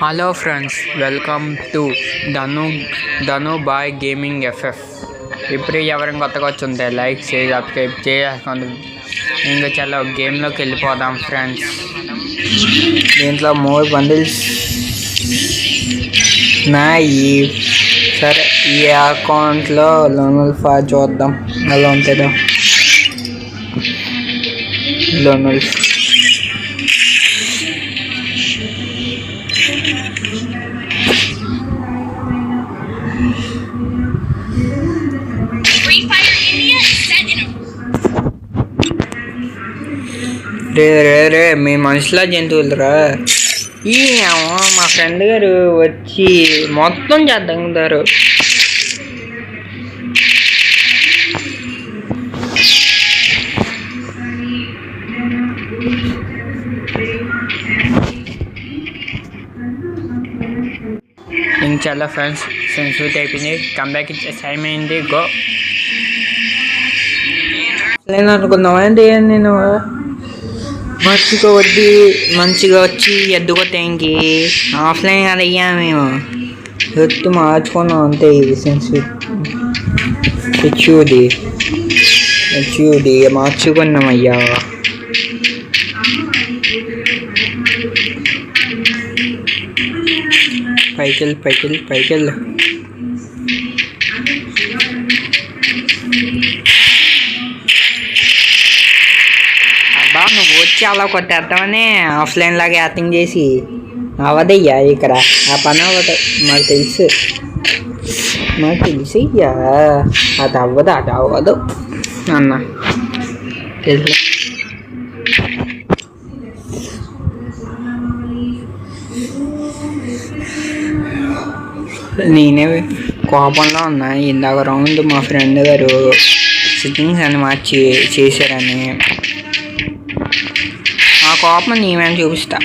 Hello friends, welcome to Dhanu boy gaming FF. ఇప్పుడు ఎవరైనా కొత్తగా వచ్చుంటే లైక్ చేసి సబ్స్క్రైబ్ చేసుకోండి. ఇంకా చాలా గేమ్లోకి వెళ్ళిపోదాం ఫ్రెండ్స్. దీంట్లో 3 బండిల్స్ ఉన్నాయి. సరే, ఈ అకౌంట్లో లోనల్ ఫా చూద్దాం ఎలా ఉంటుందో. లోనల్ రే మీ మనుషుల జంతువులరా. ఈ మా ఫ్రెండ్ గారు వచ్చి మొత్తం చేద్దారు. ఇంక చాలా ఫ్రెండ్స్ సెన్సిటివ్ అయిపోయింది. కంబ్యాక్ అసైన్మెంట్ గో నేను అనుకుందాం అంటే నేను మంచిగా వచ్చి ఎద్దుకొట్టేంకి ఆఫ్లైన్ అది అయ్యా మేము ఎత్తు మార్చుకున్నాం అంతే. ఇది హెచ్యూది మార్చుకున్నాం అయ్యా. పైకెళ్ళు నువ్వు వచ్చి అలా కొట్టేద్దామని ఆఫ్లైన్ లాగా యాక్టింగ్ చేసి అవదయ్యా ఇక్కడ ఆ పని అవ్వదు. మాకు తెలుసు అయ్యా, అది అవ్వదు అన్న తెలుసు. నేనే కోపంలో ఉన్నా. ఇందాక రౌండ్ మా ఫ్రెండ్ గారు సిట్టింగ్స్ అని మార్చి చేశారని ఆ కోపం నేమేమి చూపిస్తా.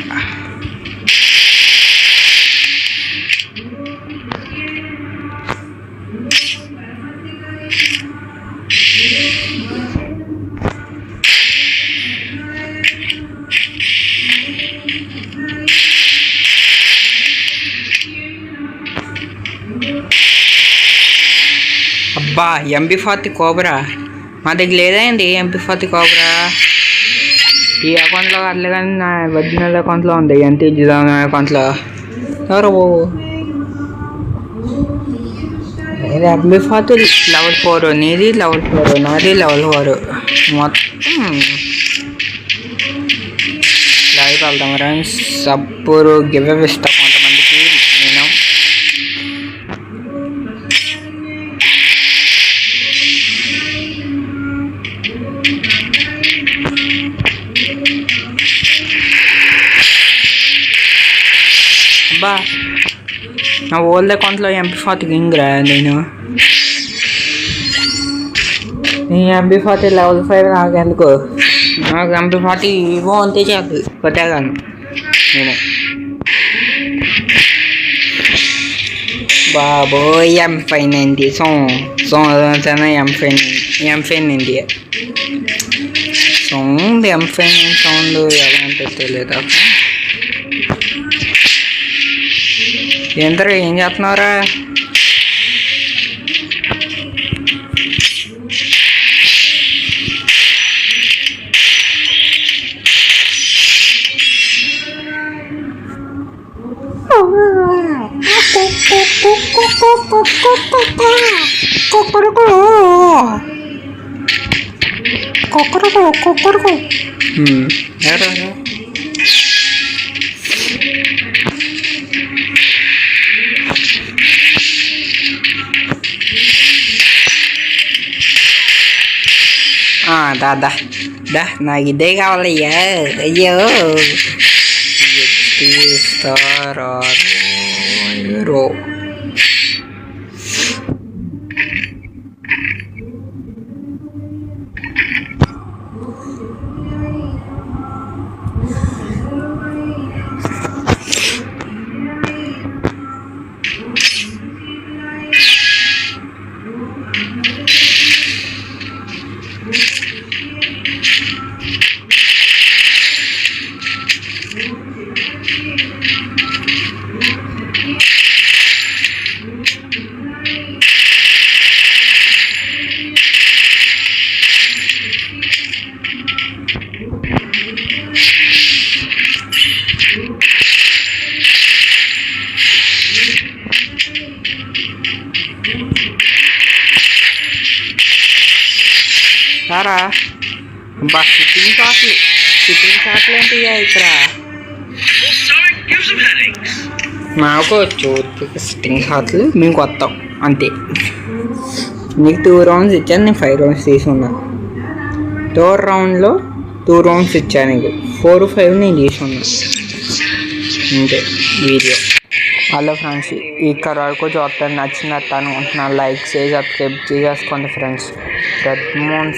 అబ్బా, MP40 కోబ్రా మా దగ్గర లేదండి. MP40 కోబ్రా ఈ అకౌంట్లో అట్లే, కానీ నా ఒరిజినల్ అకౌంట్లో ఉంది. అకౌంట్లో ఎవరు MP40 level 4, నీది level 4, నాది level 4. మొత్తం లైవ్ వెళ్తాం ఫ్రెండ్స్. అప్పుడు గివ్ అవే ఇస్తా కొంతమందికి నేను. అబ్బా, నా ఓల్డ్ అకౌంట్లో MP40 కింగ్ రా. నేను MP40 level 5 నాకు ఎందుకు. నాకు MP40 ఇవ్వ అంతే చేద్దు కొట్టేగాను నేను. బాబోయ్, M590 M590 sound M590 sound ఎలా అంటే తెలియదు. ఏంటరా ఏం చేస్తున్నారా? దా నాకు ఇదే కావాలయ్యా. అయ్యో తీస్తారో సారా బా సిట్టింగ్ షాట్లు ఏంటియా ఇక్కడ మాకు వచ్చు సిట్టింగ్ షాట్లు మేము కొత్తాం అంతే. నీకు 2 రౌండ్స్ ఇచ్చాను, నేను 5 రౌండ్స్ తీసుకున్నా. 3rd రౌండ్లో 2 రౌండ్స్ ఇచ్చాను, నీకు 4, 5 నేను తీసుకున్నా అంతే వీడియో. హలో ఫ్రెండ్స్, ఇక్కడ వరకు చూస్తాను నచ్చినట్టు అనుకుంటున్నాను. లైక్ చేసి సబ్స్క్రైబ్ చేసుకోండి ఫ్రెండ్స్. రెడ్ మూన్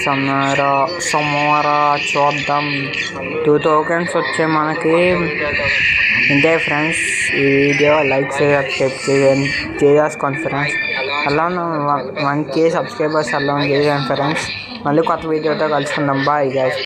సమారా చూద్దాం. 2 tokens వచ్చే మనకి. ఇంతే ఫ్రెండ్స్, ఈ వీడియో లైక్ చేసి సబ్స్క్రైబ్ చేసుకోండి ఫ్రెండ్స్. అలా 1K సబ్స్క్రైబర్స్ అలా చేసాను ఫ్రెండ్స్. మళ్ళీ కొత్త వీడియోతో కలుసుకుందాం. Bye guys.